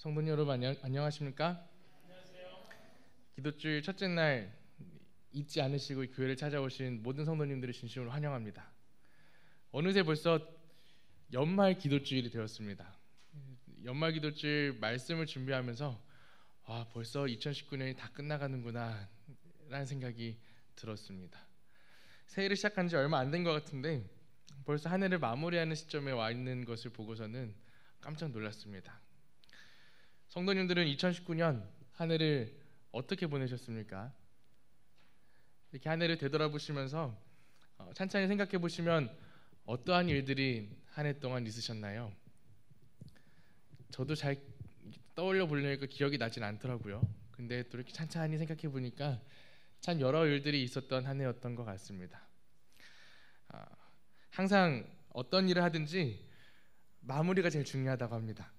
성도님 여러분 안녕하십니까? 기도주일 첫째 날 잊지 않으시고 교회를 찾아오신 모든 성도님들을 진심으로 환영합니다. 어느새 벌써 연말 기도주일이 되었습니다. 연말 기도주일 말씀을 준비하면서 벌써 2019년이 다 끝나가는구나 라는 생각이 들었습니다. 새해를 시작한 지 얼마 안 된 것 같은데 벌써 한 해를 마무리하는 시점에 와 있는 것을 보고서는 깜짝 놀랐습니다. 성도님들은 2019년 한 해를 어떻게 보내셨습니까? 이렇게 한 해를 되돌아보시면서 찬찬히 생각해 보시면 어떠한 일들이 한 해 동안 있으셨나요? 저도 잘 떠올려 보려니까 기억이 나진 않더라고요. 근데 또 이렇게 찬찬히 생각해 보니까 참 여러 일들이 있었던 한 해였던 것 같습니다. 항상 어떤 일을 하든지 마무리가 제일 중요하다고 합니다.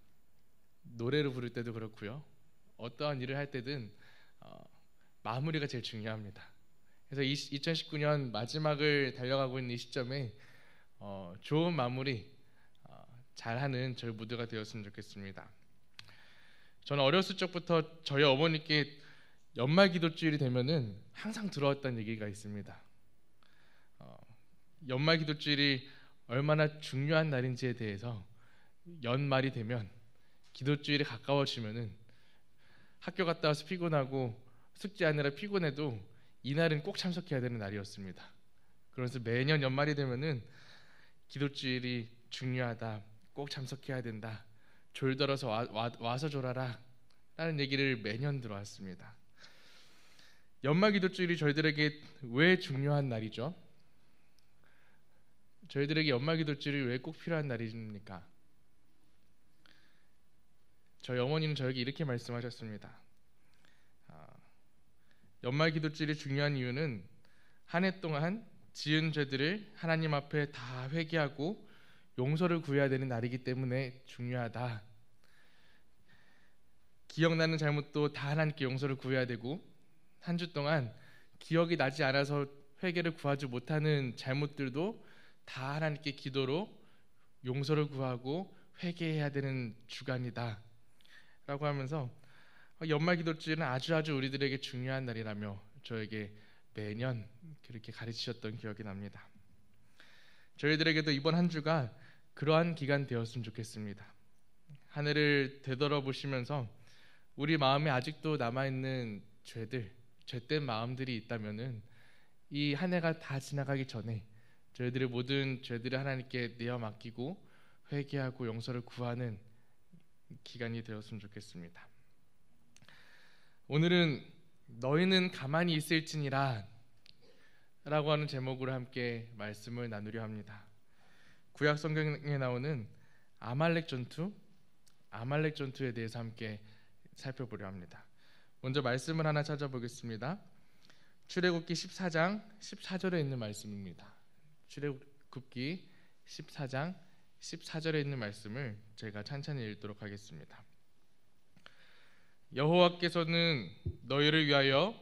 노래를 부를 때도 그렇고요. 어떠한 일을 할 때든 마무리가 제일 중요합니다. 그래서 2019년 마지막을 달려가고 있는 이 시점에 좋은 마무리 잘하는 저희 모두가 되었으면 좋겠습니다. 저는 어렸을 적부터 저희 어머니께 연말 기도주일이 되면은 항상 들어왔던 얘기가 있습니다. 연말 기도주일이 얼마나 중요한 날인지에 대해서 연말이 되면 기도주일이 가까워지면은 학교 갔다 와서 피곤하고 숙제하느라 피곤해도 이날은 꼭 참석해야 되는 날이었습니다. 그래서 매년 연말이 되면은 기도주일이 중요하다, 꼭 참석해야 된다, 졸더러서 와서 졸아라 라는 얘기를 매년 들어왔습니다. 연말 기도주일이 저희들에게 왜 중요한 날이죠? 저희들에게 연말 기도주일이 왜 꼭 필요한 날입니까? 저희 어머니는 저에게 이렇게 말씀하셨습니다. 연말 기도주일이 중요한 이유는 한 해 동안 지은 죄들을 하나님 앞에 다 회개하고 용서를 구해야 되는 날이기 때문에 중요하다. 기억나는 잘못도 다 하나님께 용서를 구해야 되고 한 주 동안 기억이 나지 않아서 회개를 구하지 못하는 잘못들도 다 하나님께 기도로 용서를 구하고 회개해야 되는 주간이다 라고 하면서 연말 기도주일은 아주 우리들에게 중요한 날이라며 저에게 매년 그렇게 가르치셨던 기억이 납니다. 저희들에게도 이번 한 주가 그러한 기간 되었으면 좋겠습니다. 한 해를 되돌아보시면서 우리 마음에 아직도 남아있는 죄된 마음들이 있다면은 이 한 해가 다 지나가기 전에 저희들의 모든 죄들을 하나님께 내어 맡기고 회개하고 용서를 구하는 기간이 되었으면 좋겠습니다. 오늘은 너희는 가만히 있을지니라 라고 하는 제목으로 함께 말씀을 나누려 합니다. 구약 성경에 나오는 아말렉 전투에 대해서 함께 살펴보려 합니다. 먼저 말씀을 하나 찾아보겠습니다. 출애굽기 14장 14절에 있는 말씀입니다. 출애굽기 14장 14절에 있는 말씀을 제가 찬찬히 읽도록 하겠습니다. 여호와께서는 너희를 위하여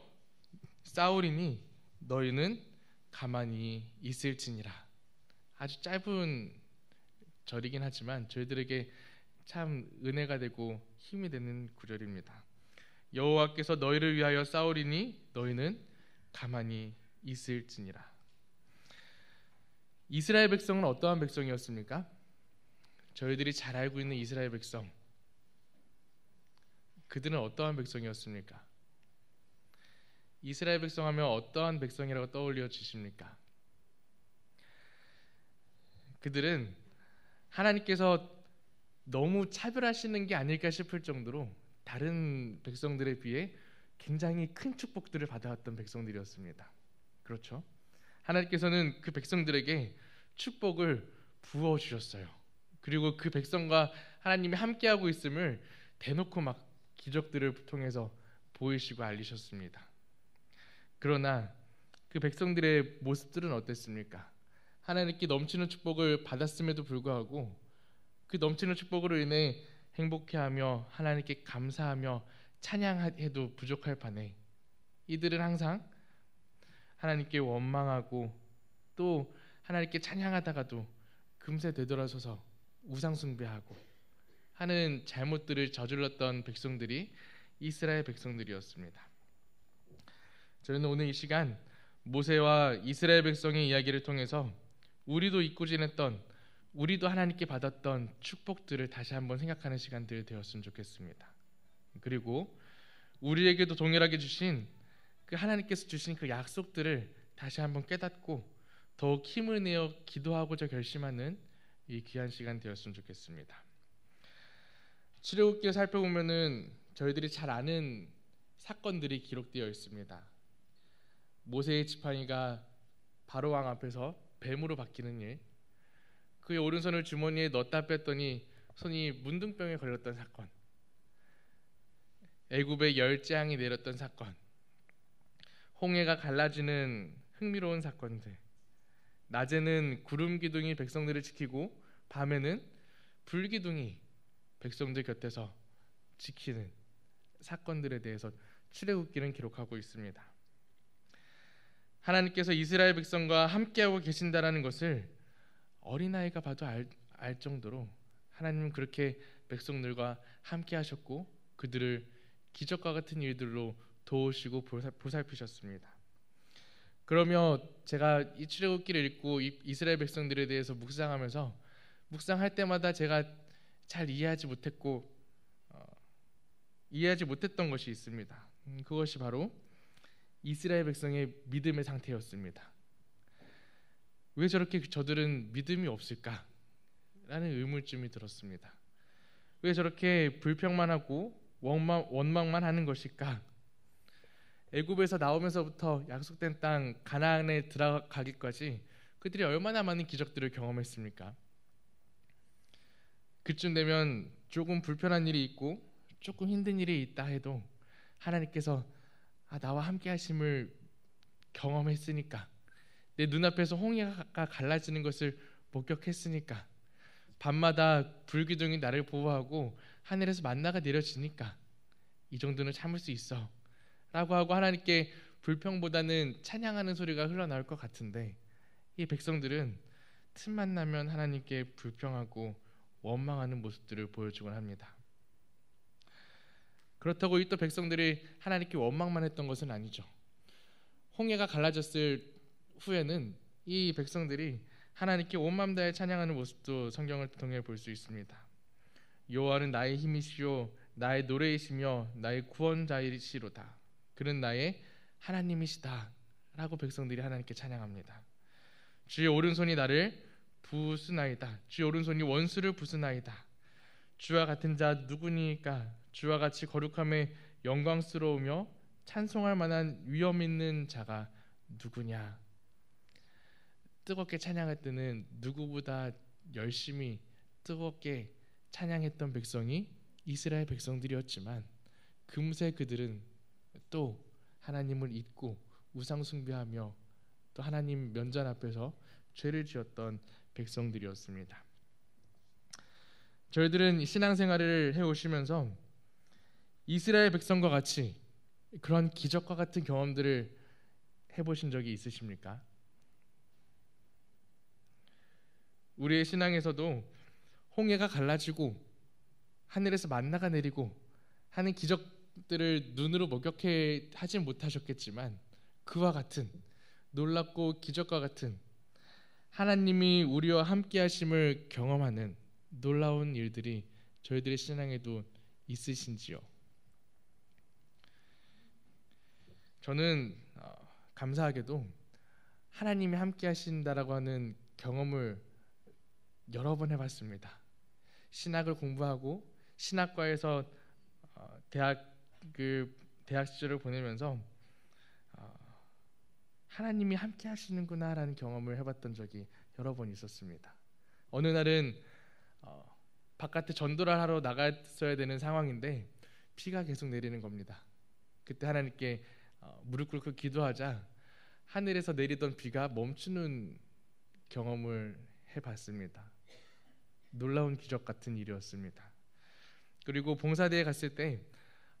싸우리니 너희는 가만히 있을지니라. 아주 짧은 절이긴 하지만 저희들에게 참 은혜가 되고 힘이 되는 구절입니다. 여호와께서 너희를 위하여 싸우리니 너희는 가만히 있을지니라. 이스라엘 백성은 어떠한 백성이었습니까? 저희들이 잘 알고 있는 이스라엘 백성, 그들은 어떠한 백성이었습니까? 이스라엘 백성 하면 어떠한 백성이라고 떠올려지십니까? 그들은 하나님께서 너무 차별하시는 게 아닐까 싶을 정도로 다른 백성들에 비해 굉장히 큰 축복들을 받아왔던 백성들이었습니다. 그렇죠? 하나님께서는 그 백성들에게 축복을 부어주셨어요. 그리고 그 백성과 하나님이 함께하고 있음을 대놓고 막 기적들을 통해서 보이시고 알리셨습니다. 그러나 그 백성들의 모습들은 어땠습니까? 하나님께 넘치는 축복을 받았음에도 불구하고 그 넘치는 축복으로 인해 행복해하며 하나님께 감사하며 찬양해도 부족할 판에 이들은 항상 하나님께 원망하고 또 하나님께 찬양하다가도 금세 되돌아서서 우상 숭배하고 하는 잘못들을 저질렀던 백성들이 이스라엘 백성들이었습니다. 저는 오늘 이 시간 모세와 이스라엘 백성의 이야기를 통해서 우리도 잊고 지냈던, 우리도 하나님께 받았던 축복들을 다시 한번 생각하는 시간들이 되었으면 좋겠습니다. 그리고 우리에게도 동일하게 주신 그 하나님께서 주신 그 약속들을 다시 한번 깨닫고 더욱 힘을 내어 기도하고자 결심하는 이 귀한 시간 되었으면 좋겠습니다. 출애굽기를 살펴보면은 저희들이 잘 아는 사건들이 기록되어 있습니다. 모세의 지팡이가 바로 왕 앞에서 뱀으로 바뀌는 일, 그의 오른손을 주머니에 넣었다 뺐더니 손이 문둥병에 걸렸던 사건, 애굽의 열 재앙이 내렸던 사건, 홍해가 갈라지는 흥미로운 사건들, 낮에는 구름 기둥이 백성들을 지키고 밤에는 불 기둥이 백성들 곁에서 지키는 사건들에 대해서 출애굽기는 기록하고 있습니다. 하나님께서 이스라엘 백성과 함께하고 계신다라는 것을 어린아이가 봐도 알 정도로 하나님은 그렇게 백성들과 함께하셨고 그들을 기적과 같은 일들로 도우시고 보살피셨습니다. 그러며 제가 이 출애굽기를 읽고 이스라엘 백성들에 대해서 묵상할 때마다 제가 잘 이해하지 못했던 것이 있습니다. 그것이 바로 이스라엘 백성의 믿음의 상태였습니다. 왜 저렇게 저들은 믿음이 없을까? 라는 의문점이 들었습니다. 왜 저렇게 불평만 하고 원망만 하는 것일까? 애굽에서 나오면서부터 약속된 땅 가나안에 들어가기까지 그들이 얼마나 많은 기적들을 경험했습니까? 그쯤 되면 조금 불편한 일이 있고 조금 힘든 일이 있다 해도 하나님께서 나와 함께 하심을 경험했으니까, 내 눈앞에서 홍해가 갈라지는 것을 목격했으니까, 밤마다 불기둥이 나를 보호하고 하늘에서 만나가 내려지니까 이 정도는 참을 수 있어 라고 하고 하나님께 불평보다는 찬양하는 소리가 흘러나올 것 같은데, 이 백성들은 틈만 나면 하나님께 불평하고 원망하는 모습들을 보여주곤 합니다. 그렇다고 이 또 백성들이 하나님께 원망만 했던 것은 아니죠. 홍해가 갈라졌을 후에는 이 백성들이 하나님께 온 마음 다해 찬양하는 모습도 성경을 통해 볼 수 있습니다. 여호와는 나의 힘이시요 나의 노래이시며 나의 구원자이시로다. 그는 나의 하나님이시다 라고 백성들이 하나님께 찬양합니다. 주의 오른손이 나를 부수나이다. 주의 오른손이 원수를 부수나이다. 주와 같은 자 누구니까? 주와 같이 거룩함에 영광스러우며 찬송할 만한 위엄 있는 자가 누구냐? 뜨겁게 찬양할 때는 누구보다 열심히 뜨겁게 찬양했던 백성이 이스라엘 백성들이었지만 금세 그들은 또 하나님을 잊고 우상 숭배하며 또 하나님 면전 앞에서 죄를 지었던 백성들이었습니다. 저희들은 신앙생활을 해오시면서 이스라엘 백성과 같이 그런 기적과 같은 경험들을 해보신 적이 있으십니까? 우리의 신앙에서도 홍해가 갈라지고 하늘에서 만나가 내리고 하는 기적들을 눈으로 목격해 하지 못하셨겠지만 그와 같은 놀랍고 기적과 같은 하나님이 우리와 함께 하심을 경험하는 놀라운 일들이 저희들의 신앙에도 있으신지요? 저는 감사하게도 하나님이 함께 하신다라고 하는 경험을 여러 번 해봤습니다. 신학을 공부하고 신학과에서 대학 시절을 보내면서 하나님이 함께 하시는구나라는 경험을 해봤던 적이 여러 번 있었습니다. 어느 날은 바깥에 전도를 하러 나갔어야 되는 상황인데 비가 계속 내리는 겁니다. 그때 하나님께 무릎 꿇고 기도하자 하늘에서 내리던 비가 멈추는 경험을 해봤습니다. 놀라운 기적 같은 일이었습니다. 그리고 봉사대에 갔을 때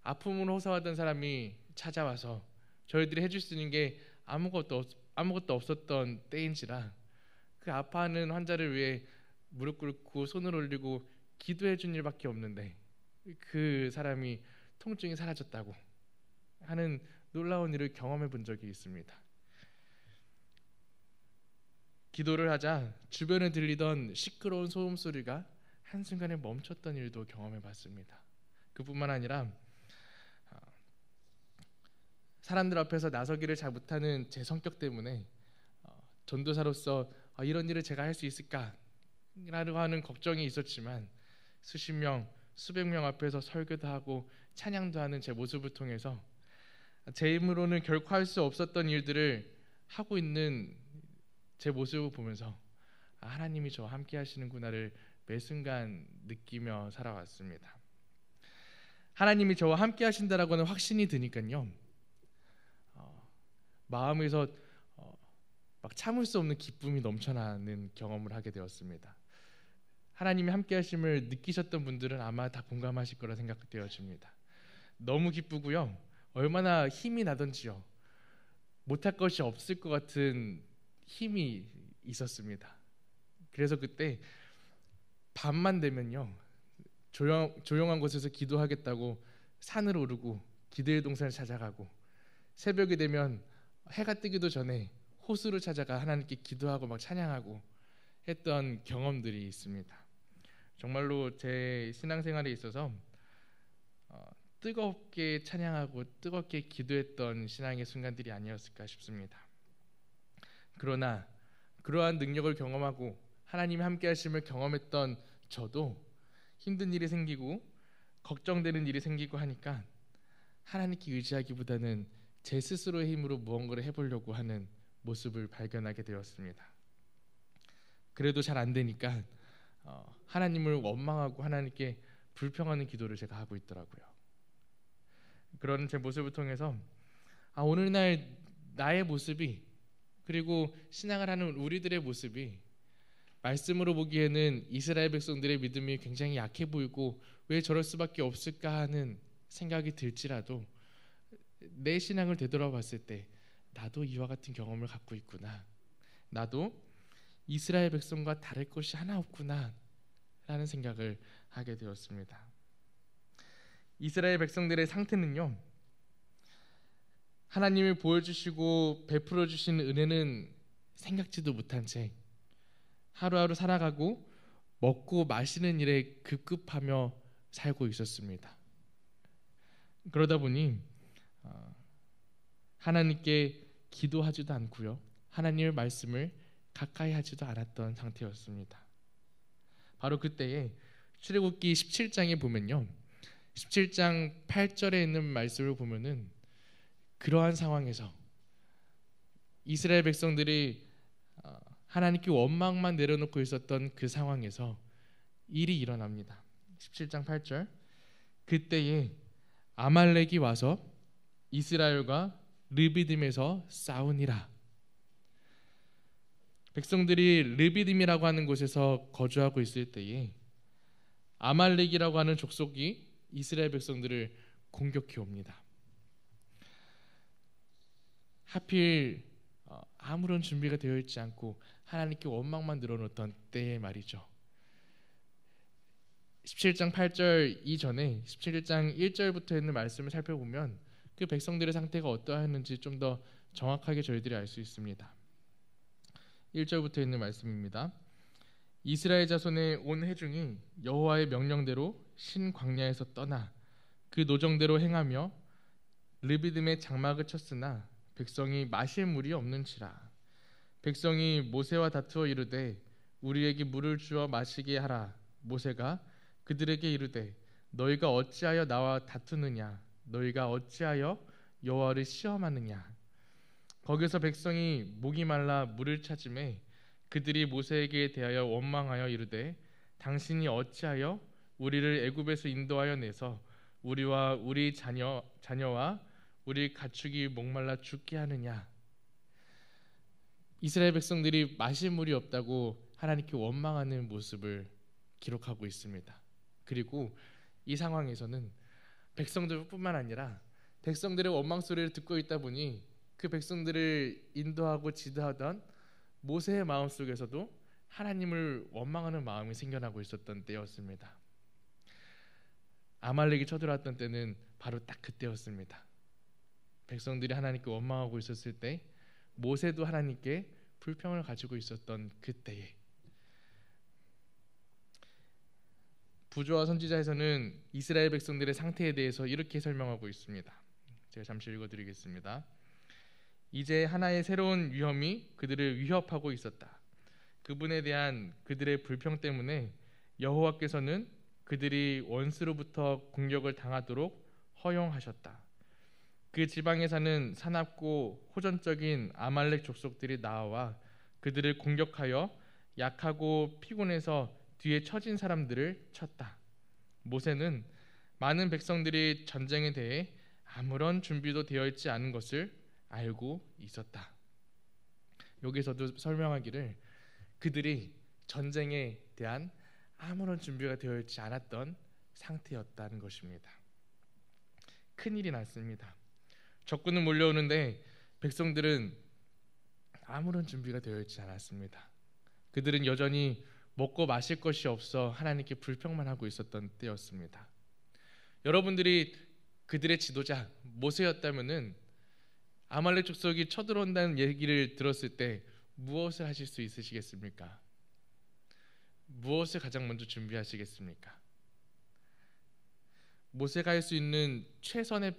아픔으로 호소하던 사람이 찾아와서 저희들이 해줄 수 있는 게 아무것도 없었던 때인지라 그 아파하는 환자를 위해 무릎 꿇고 손을 올리고 기도해 준 일밖에 없는데 그 사람이 통증이 사라졌다고 하는 놀라운 일을 경험해 본 적이 있습니다. 기도를 하자 주변에 들리던 시끄러운 소음 소리가 한순간에 멈췄던 일도 경험해 봤습니다. 그뿐만 아니라 사람들 앞에서 나서기를 잘 못하는 제 성격 때문에 전도사로서 이런 일을 제가 할 수 있을까라고 하는 걱정이 있었지만 수십 명, 수백 명 앞에서 설교도 하고 찬양도 하는 제 모습을 통해서 제 힘으로는 결코 할 수 없었던 일들을 하고 있는 제 모습을 보면서 하나님이 저와 함께 하시는구나를 매 순간 느끼며 살아왔습니다. 하나님이 저와 함께 하신다라고 하는 확신이 드니까요, 마음에서 막 참을 수 없는 기쁨이 넘쳐나는 경험을 하게 되었습니다. 하나님이 함께 하심을 느끼셨던 분들은 아마 다 공감하실 거라 생각되어집니다. 너무 기쁘고요, 얼마나 힘이 나던지요, 못할 것이 없을 것 같은 힘이 있었습니다. 그래서 그때 밤만 되면요, 조용한 곳에서 기도하겠다고 산을 오르고 기도의 동산을 찾아가고, 새벽이 되면 해가 뜨기도 전에 호수를 찾아가 하나님께 기도하고 막 찬양하고 했던 경험들이 있습니다. 정말로 제 신앙생활에 있어서 뜨겁게 찬양하고 뜨겁게 기도했던 신앙의 순간들이 아니었을까 싶습니다. 그러나 그러한 능력을 경험하고 하나님이 함께 하심을 경험했던 저도 힘든 일이 생기고 걱정되는 일이 생기고 하니까 하나님께 의지하기보다는 제 스스로의 힘으로 무언가를 해보려고 하는 모습을 발견하게 되었습니다. 그래도 잘 안 되니까 하나님을 원망하고 하나님께 불평하는 기도를 제가 하고 있더라고요. 그런 제 모습을 통해서 오늘날 나의 모습이, 그리고 신앙을 하는 우리들의 모습이 말씀으로 보기에는 이스라엘 백성들의 믿음이 굉장히 약해 보이고 왜 저럴 수밖에 없을까 하는 생각이 들지라도 내 신앙을 되돌아봤을 때 나도 이와 같은 경험을 갖고 있구나, 나도 이스라엘 백성과 다를 것이 하나 없구나 라는 생각을 하게 되었습니다. 이스라엘 백성들의 상태는요, 하나님이 보여주시고 베풀어 주신 은혜는 생각지도 못한 채 하루하루 살아가고 먹고 마시는 일에 급급하며 살고 있었습니다. 그러다 보니 하나님께 기도하지도 않고요, 하나님의 말씀을 가까이 하지도 않았던 상태였습니다. 바로 그때에 출애굽기 17장에 보면요, 17장 8절에 있는 말씀을 보면은 그러한 상황에서 이스라엘 백성들이 하나님께 원망만 내려놓고 있었던 그 상황에서 일이 일어납니다. 17장 8절, 그때에 아말렉이 와서 이스라엘과 르비딤에서 싸우니라. 백성들이 르비딤이라고 하는 곳에서 거주하고 있을 때에 아말렉이라고 하는 족속이 이스라엘 백성들을 공격해 옵니다. 하필 아무런 준비가 되어 있지 않고 하나님께 원망만 늘어놓던 때의 말이죠. 17장 8절 이전에 17장 1절부터 있는 말씀을 살펴보면 그 백성들의 상태가 어떠했는지 좀 더 정확하게 저희들이 알 수 있습니다. 1절부터 있는 말씀입니다. 이스라엘 자손의 온 회중이 여호와의 명령대로 신 광야에서 떠나 그 노정대로 행하며 르비딤에 장막을 쳤으나 백성이 마실 물이 없는지라. 백성이 모세와 다투어 이르되 우리에게 물을 주어 마시게 하라. 모세가 그들에게 이르되 너희가 어찌하여 나와 다투느냐, 너희가 어찌하여 여호와를 시험하느냐. 거기서 백성이 목이 말라 물을 찾음에 그들이 모세에게 대하여 원망하여 이르되 당신이 어찌하여 우리를 애굽에서 인도하여 내서 우리와 우리 자녀와 우리 가축이 목말라 죽게 하느냐. 이스라엘 백성들이 마실 물이 없다고 하나님께 원망하는 모습을 기록하고 있습니다. 그리고 이 상황에서는 백성들뿐만 아니라 백성들의 원망 소리를 듣고 있다 보니 그 백성들을 인도하고 지도하던 모세의 마음속에서도 하나님을 원망하는 마음이 생겨나고 있었던 때였습니다. 아말렉이 쳐들어왔던 때는 바로 딱 그때였습니다. 백성들이 하나님께 원망하고 있었을 때, 모세도 하나님께 불평을 가지고 있었던 그때에, 부조와 선지자에서는 이스라엘 백성들의 상태에 대해서 이렇게 설명하고 있습니다. 제가 잠시 읽어드리겠습니다. 이제 하나의 새로운 위험이 그들을 위협하고 있었다. 그분에 대한 그들의 불평 때문에 여호와께서는 그들이 원수로부터 공격을 당하도록 허용하셨다. 그 지방에 사는 사납고 호전적인 아말렉 족속들이 나와 그들을 공격하여 약하고 피곤해서 뒤에 처진 사람들을 쳤다. 모세는 많은 백성들이 전쟁에 대해 아무런 준비도 되어 있지 않은 것을 알고 있었다. 여기서도 설명하기를 그들이 전쟁에 대한 아무런 준비가 되어 있지 않았던 상태였다는 것입니다. 큰일이 났습니다. 적군은 몰려오는데 백성들은 아무런 준비가 되어 있지 않았습니다. 그들은 여전히 먹고 마실 것이 없어 하나님께 불평만 하고 있었던 때였습니다. 여러분들이 그들의 지도자 모세였다면은 아말렉 족속이 쳐들어온다는 얘기를 들었을 때 무엇을 하실 수 있으시겠습니까? 무엇을 가장 먼저 준비하시겠습니까? 모세가 할 수 있는 최선의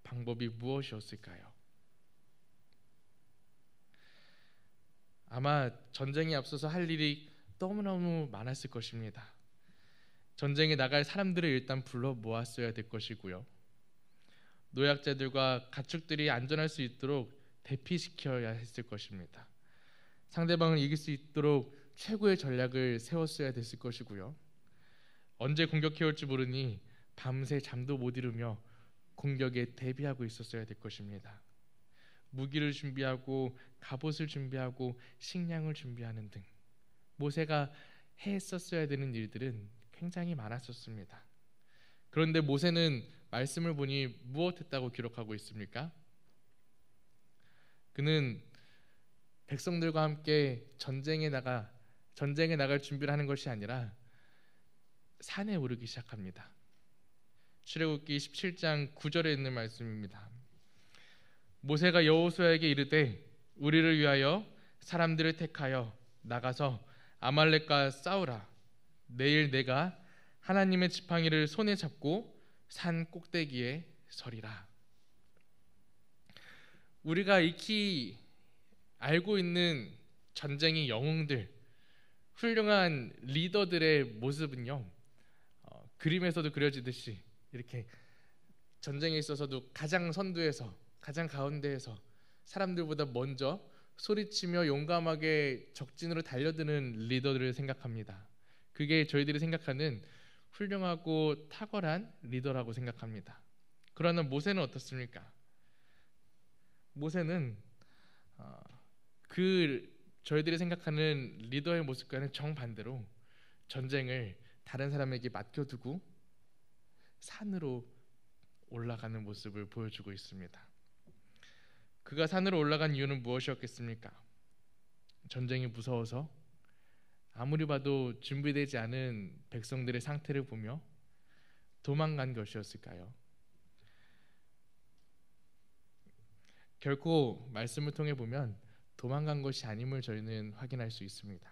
방법이 무엇이었을까요? 아마 전쟁에 앞서서 할 일이 너무너무 많았을 것입니다. 전쟁에 나갈 사람들을 일단 불러 모았어야 될 것이고요. 노약자들과 가축들이 안전할 수 있도록 대피시켜야 했을 것입니다. 상대방을 이길 수 있도록 최고의 전략을 세웠어야 됐을 것이고요. 언제 공격해 올지 모르니 밤새 잠도 못 이루며 공격에 대비하고 있었어야 될 것입니다. 무기를 준비하고 갑옷을 준비하고 식량을 준비하는 등 모세가 했었어야 되는 일들은 굉장히 많았었습니다. 그런데 모세는 말씀을 보니 무엇했다고 기록하고 있습니까? 그는 백성들과 함께 전쟁에 나갈 준비를 하는 것이 아니라 산에 오르기 시작합니다. 출애굽기 17장 9절에 있는 말씀입니다. 모세가 여호수아에게 이르되 우리를 위하여 사람들을 택하여 나가서 아말렉과 싸우라. 내일 내가 하나님의 지팡이를 손에 잡고 산 꼭대기에 서리라. 우리가 익히 알고 있는 전쟁의 영웅들, 훌륭한 리더들의 모습은요, 그림에서도 그려지듯이 이렇게 전쟁에 있어서도 가장 선두에서, 가장 가운데에서 사람들보다 먼저 소리치며 용감하게 적진으로 달려드는 리더들을 생각합니다. 그게 저희들이 생각하는 훌륭하고 탁월한 리더라고 생각합니다. 그러나 모세는 어떻습니까? 모세는 저희들이 생각하는 리더의 모습과는 정반대로 전쟁을 다른 사람에게 맡겨두고 산으로 올라가는 모습을 보여주고 있습니다. 그가 산으로 올라간 이유는 무엇이었겠습니까? 전쟁이 무서워서? 아무리 봐도 준비되지 않은 백성들의 상태를 보며 도망간 것이었을까요? 결코 말씀을 통해 보면 도망간 것이 아님을 저희는 확인할 수 있습니다.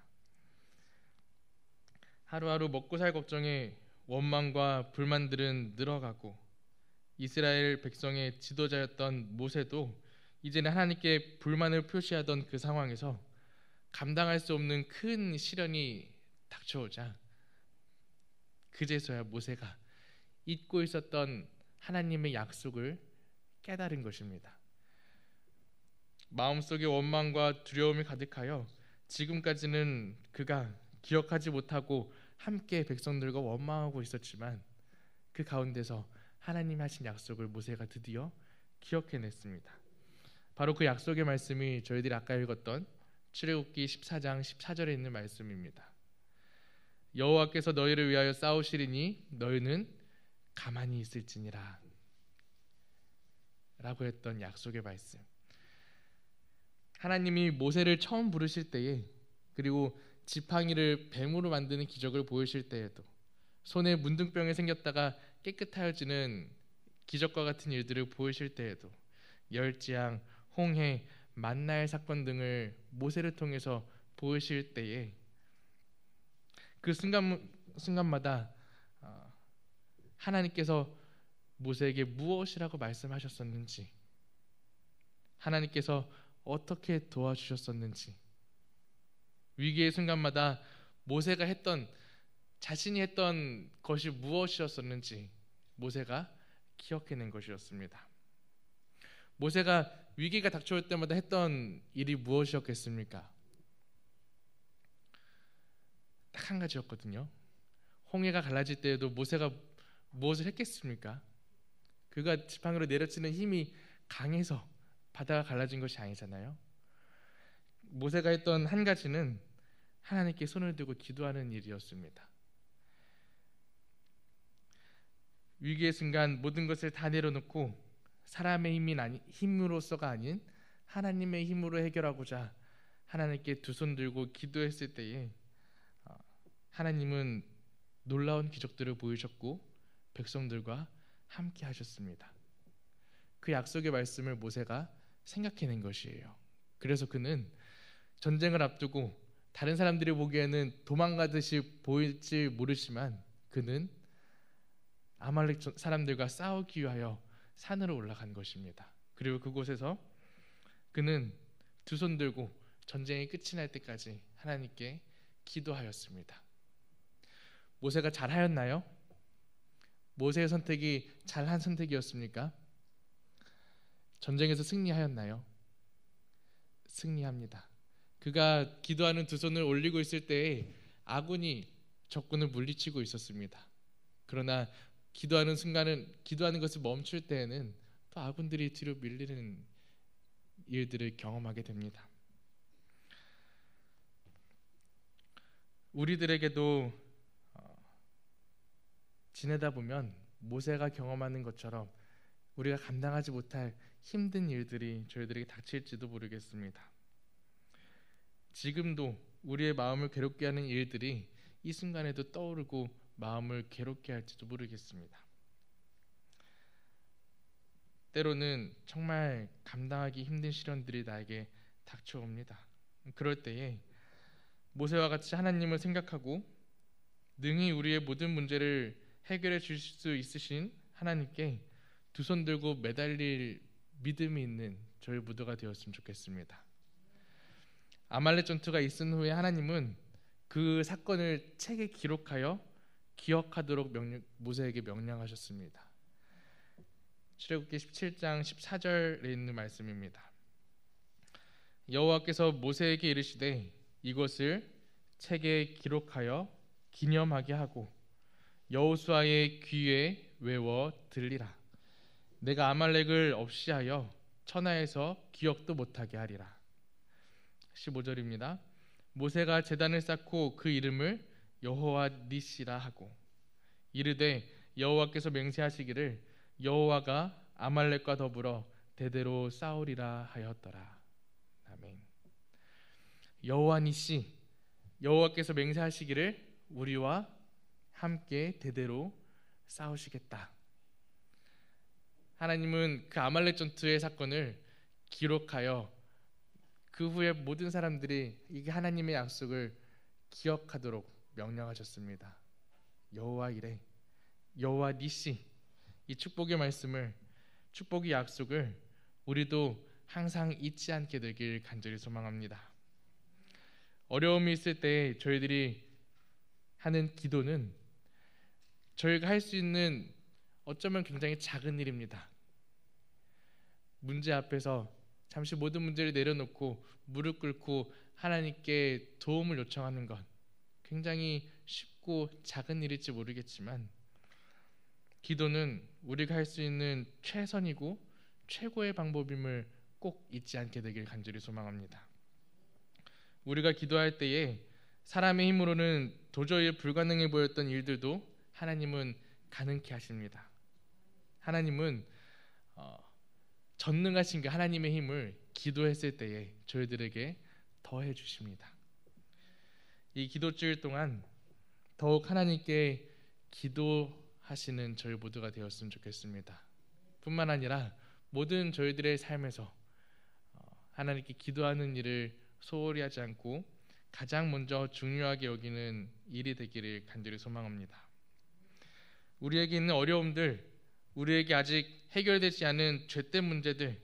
하루하루 먹고 살 걱정에 원망과 불만들은 늘어가고 이스라엘 백성의 지도자였던 모세도 이제는 하나님께 불만을 표시하던 그 상황에서 감당할 수 없는 큰 시련이 닥쳐오자 그제서야 모세가 잊고 있었던 하나님의 약속을 깨달은 것입니다. 마음속에 원망과 두려움이 가득하여 지금까지는 그가 기억하지 못하고 함께 백성들과 원망하고 있었지만 그 가운데서 하나님이 하신 약속을 모세가 드디어 기억해냈습니다. 바로 그 약속의 말씀이 저희들이 아까 읽었던 출애굽기 14장 14절에 있는 말씀입니다. 여호와께서 너희를 위하여 싸우시리니 너희는 가만히 있을지니라 라고 했던 약속의 말씀. 하나님이 모세를 처음 부르실 때에, 그리고 지팡이를 뱀으로 만드는 기적을 보이실 때에도, 손에 문둥병이 생겼다가 깨끗하여지는 기적과 같은 일들을 보이실 때에도 열지양, 홍해, 만나의 사건 등을 모세를 통해서 보이실 때에 그 순간마다 하나님께서 모세에게 무엇이라고 말씀하셨었는지, 하나님께서 어떻게 도와주셨었는지, 위기의 순간마다 모세가 자신이 했던 것이 무엇이었었는지 모세가 기억해낸 것이었습니다. 모세가 위기가 닥쳐올 때마다 했던 일이 무엇이었겠습니까? 딱 한 가지였거든요. 홍해가 갈라질 때에도 모세가 무엇을 했겠습니까? 그가 지팡이로 내려치는 힘이 강해서 바다가 갈라진 것이 아니잖아요. 모세가 했던 한 가지는 하나님께 손을 들고 기도하는 일이었습니다. 위기의 순간 모든 것을 다 내려놓고 사람의 힘으로서가 아닌 하나님의 힘으로 해결하고자 하나님께 두 손 들고 기도했을 때에 하나님은 놀라운 기적들을 보이셨고 백성들과 함께 하셨습니다. 그 약속의 말씀을 모세가 생각해낸 것이에요. 그래서 그는 전쟁을 앞두고 다른 사람들이 보기에는 도망가듯이 보일지 모르지만 그는 아말렉 사람들과 싸우기 위하여 산으로 올라간 것입니다. 그리고 그곳에서 그는 두 손 들고 전쟁이 끝이 날 때까지 하나님께 기도하였습니다. 모세가 잘하였나요? 모세의 선택이 잘한 선택이었습니까? 전쟁에서 승리하였나요? 승리합니다. 그가 기도하는 두 손을 올리고 있을 때에 아군이 적군을 물리치고 있었습니다. 그러나 기도하는 것을 멈출 때에는 또 아군들이 뒤로 밀리는 일들을 경험하게 됩니다. 우리들에게도 지내다 보면 모세가 경험하는 것처럼 우리가 감당하지 못할 힘든 일들이 저희들에게 닥칠지도 모르겠습니다. 지금도 우리의 마음을 괴롭게 하는 일들이 이 순간에도 떠오르고 마음을 괴롭게 할지도 모르겠습니다. 때로는 정말 감당하기 힘든 시련들이 나에게 닥쳐옵니다. 그럴 때에 모세와 같이 하나님을 생각하고 능히 우리의 모든 문제를 해결해 주실 수 있으신 하나님께 두 손 들고 매달릴 믿음이 있는 저희 모두가 되었으면 좋겠습니다. 아말렉 전투가 있은 후에 하나님은 그 사건을 책에 기록하여 기억하도록 모세에게 명령하셨습니다. 출애굽기 17장 14절에 있는 말씀입니다. 여호와께서 모세에게 이르시되 이것을 책에 기록하여 기념하게 하고 여호수아의 귀에 외워 들리라. 내가 아말렉을 없이하여 천하에서 기억도 못하게 하리라. 15절입니다. 모세가 제단을 쌓고 그 이름을 여호와 니시라 하고 이르되 여호와께서 맹세하시기를 여호와가 아말렉과 더불어 대대로 싸우리라 하였더라. 아멘. 여호와 니시, 여호와께서 맹세하시기를 우리와 함께 대대로 싸우시겠다. 하나님은 그 아말렉 전투의 사건을 기록하여 그 후에 모든 사람들이 이게 하나님의 약속을 기억하도록 명령하셨습니다. 여호와 이레, 여호와 니시, 이 축복의 말씀을, 축복의 약속을 우리도 항상 잊지 않게 되길 간절히 소망합니다. 어려움이 있을 때 저희들이 하는 기도는 저희가 할 수 있는 어쩌면 굉장히 작은 일입니다. 문제 앞에서 잠시 모든 문제를 내려놓고 무릎 꿇고 하나님께 도움을 요청하는 것, 굉장히 쉽고 작은 일일지 모르겠지만 기도는 우리가 할 수 있는 최선이고 최고의 방법임을 꼭 잊지 않게 되길 간절히 소망합니다. 우리가 기도할 때에 사람의 힘으로는 도저히 불가능해 보였던 일들도 하나님은 가능케 하십니다. 하나님은 전능하신 그 하나님의 힘을 기도했을 때에 저희들에게 더해 주십니다. 이 기도주일 동안 더욱 하나님께 기도하시는 저희 모두가 되었으면 좋겠습니다. 뿐만 아니라 모든 저희들의 삶에서 하나님께 기도하는 일을 소홀히 하지 않고 가장 먼저 중요하게 여기는 일이 되기를 간절히 소망합니다. 우리에게 있는 어려움들, 우리에게 아직 해결되지 않은 죄된 문제들,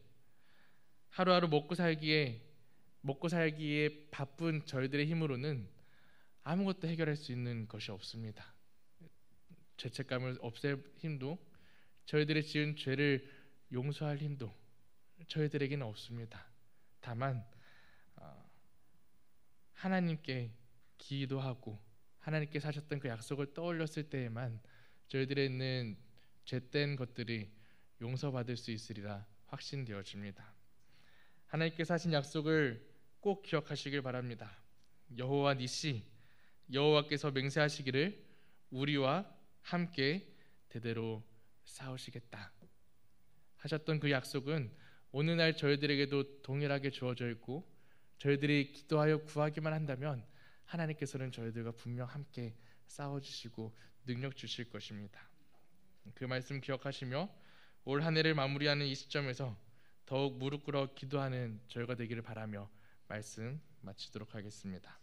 하루하루 먹고 살기에 바쁜 저희들의 힘으로는 아무것도 해결할 수 있는 것이 없습니다. 죄책감을 없앨 힘도, 저희들의 지은 죄를 용서할 힘도 저희들에게는 없습니다. 다만 하나님께 기도하고 하나님께서 하셨던 그 약속을 떠올렸을 때에만 저희들에 있는 죄된 것들이 용서받을 수 있으리라 확신되어집니다. 하나님께서 하신 약속을 꼭 기억하시길 바랍니다. 여호와 니시, 여호와께서 맹세하시기를 우리와 함께 대대로 싸우시겠다 하셨던 그 약속은 오늘날 저희들에게도 동일하게 주어져 있고, 저희들이 기도하여 구하기만 한다면 하나님께서는 저희들과 분명 함께 싸워주시고 능력 주실 것입니다. 그 말씀 기억하시며 올 한 해를 마무리하는 이 시점에서 더욱 무릎 꿇어 기도하는 저희가 되기를 바라며 말씀 마치도록 하겠습니다.